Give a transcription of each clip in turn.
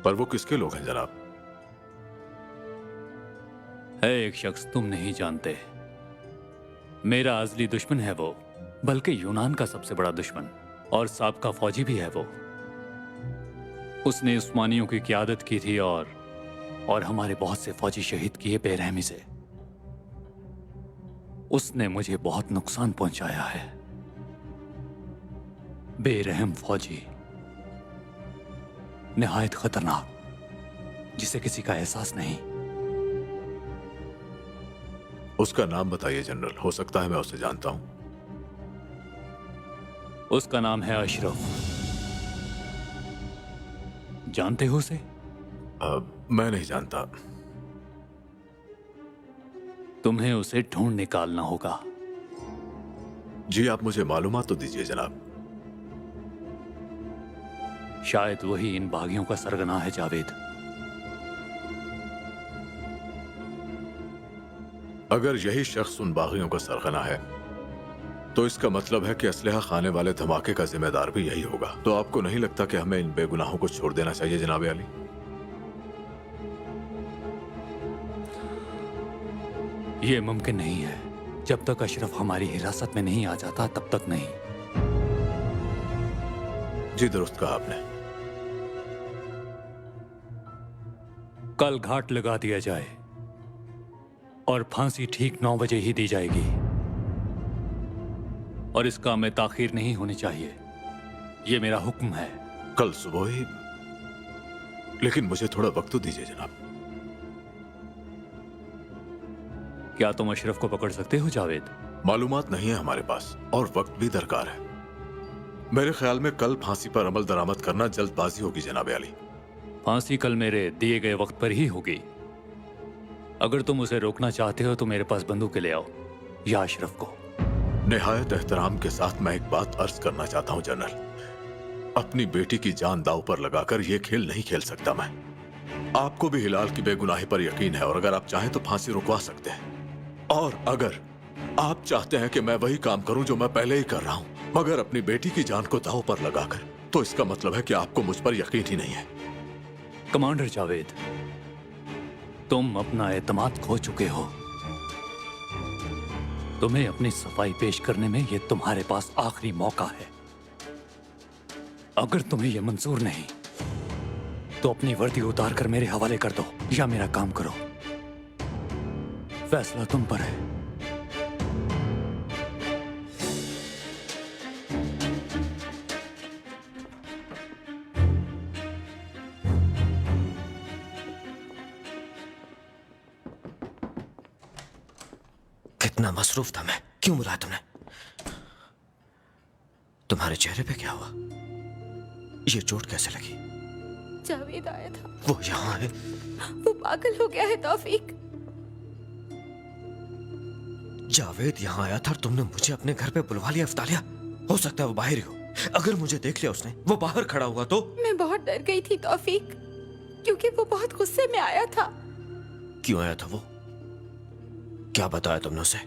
पर वो किसके लोग हैं जनाब? है एक शख्स तुम नहीं जानते। मेरा अजली दुश्मन है वो, बल्कि यूनान का सबसे बड़ा दुश्मन, और साबका फौजी भी है वो। उसने उस्मानियों की क़ियादत की थी और हमारे बहुत से फौजी शहीद किए बेरहमी से। उसने मुझे बहुत नुकसान पहुंचाया है। बेरहम फौजी, निहायत खतरनाक, जिसे किसी का एहसास नहीं। उसका नाम बताइए जनरल, हो सकता है मैं उसे जानता हूं। उसका नाम है अशरफ। जानते हो उसे? मैं नहीं जानता। तुम्हें उसे ढूंढ निकालना होगा। जी आप मुझे मालूमात तो दीजिए जनाब। शायद वही इन बागियों का सरगना है जावेद। अगर यही शख्स उन बागियों का सरगना है तो इसका मतलब है कि असलहा खाने वाले धमाके का जिम्मेदार भी यही होगा। तो आपको नहीं लगता कि हमें इन बेगुनाहों को छोड़ देना चाहिए जनाब अली? यह मुमकिन नहीं है। जब तक अशरफ हमारी हिरासत में नहीं आ जाता तब तक नहीं। जी दुरुस्त कहा आपने। कल घाट लगा दिया जाए और फांसी ठीक 9 बजे ही दी जाएगी, और इस काम में ताखीर नहीं होनी चाहिए। यह मेरा हुक्म है। कल सुबह ही? लेकिन मुझे थोड़ा वक्त तो दीजिए जनाब। क्या तुम अशरफ को पकड़ सकते हो जावेद? मालूमात नहीं है हमारे पास और वक्त भी दरकार है। मेरे ख्याल में कल फांसी पर अमल दरामद करना जल्दबाजी होगी जनाब अली। फांसी कल मेरे दिए गए वक्त पर ही होगी। अगर तुम उसे रोकना चाहते हो तो मेरे पास बंदूकें ले आओ, या अशरफ को। निहायत एहतराम के साथ मैं एक बात अर्ज करना चाहता हूं जनरल। अपनी बेटी की जान दांव पर लगाकर यह खेल नहीं खेल सकता मैं। आपको भी हिलाल की बेगुनाही पर यकीन है और अगर आप चाहें तो फांसी रुकवा सकते हैं। और अगर आप चाहते हैं कि मैं वही काम करूं जो मैं पहले ही कर रहा हूं, मगर अपनी बेटी की जान को दांव पर लगाकर, तो इसका मतलब है कि आपको मुझ पर यकीन ही नहीं है। कमांडर जावेद, तुम अपना एतमाद खो चुके हो। तुम्हें अपनी सफाई पेश करने में यह तुम्हारे पास आखिरी मौका है। अगर तुम्हें यह मंजूर नहीं तो अपनी वर्दी उतार कर मेरे हवाले कर दो या मेरा काम करो। फैसला तुम पर है। कितना मसरूफ था मैं। क्यों बुलाया तुमने? तुम्हारे चेहरे पे क्या हुआ? ये चोट कैसे लगी? जावेद आया था। वो यहाँ है? वो पागल हो गया है तौफीक। जावेद यहाँ आया था और तुमने मुझे अपने घर पे बुलवा लिया। अफ्तालिया, हो सकता है वो बाहर ही हो। अगर मुझे देख लिया उसने, वो बाहर खड़ा हुआ तो? मैं बहुत डर गई थी तौफीक, क्योंकि वो बहुत गुस्से में आया था। क्यों आया था वो? क्या बताया तुमने उसे?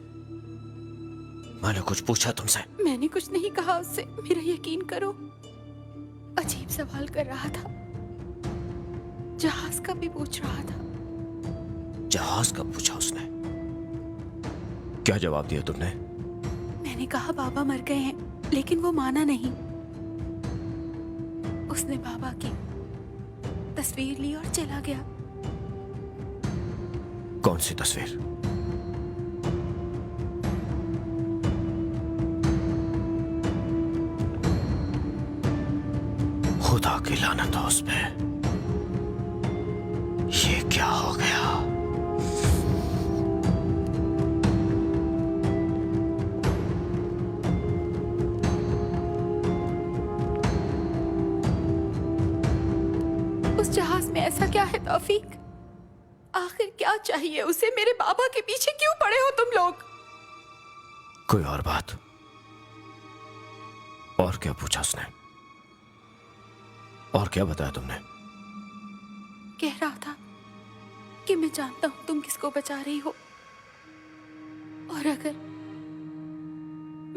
मैंने कुछ पूछा तुमसे? मैंने कुछ नहीं कहा उससे, मेरा यकीन करो। अजीब सवाल कर रहा था, जहाज का भी पूछ रहा था। जहाज का पूछा उसने? क्या जवाब दिया तुमने? मैंने कहा बाबा मर गए हैं, लेकिन वो माना नहीं। उसने बाबा की तस्वीर ली और चला गया। कौन सी तस्वीर? खुदा की लानत हो उस पे। ये क्या हो गया? उस जहाज में ऐसा क्या है तौफीक? आखिर क्या चाहिए उसे? मेरे बाबा के पीछे क्यों पड़े हो तुम लोग? कोई और बात? और क्या पूछा उसने? और क्या बताया तुमने? कह रहा था कि मैं जानता हूं तुम किसको बचा रही हो, और अगर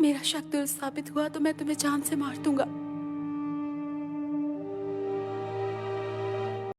मेरा शक दुरुस्त साबित हुआ तो मैं तुम्हें जान से मार दूंगा।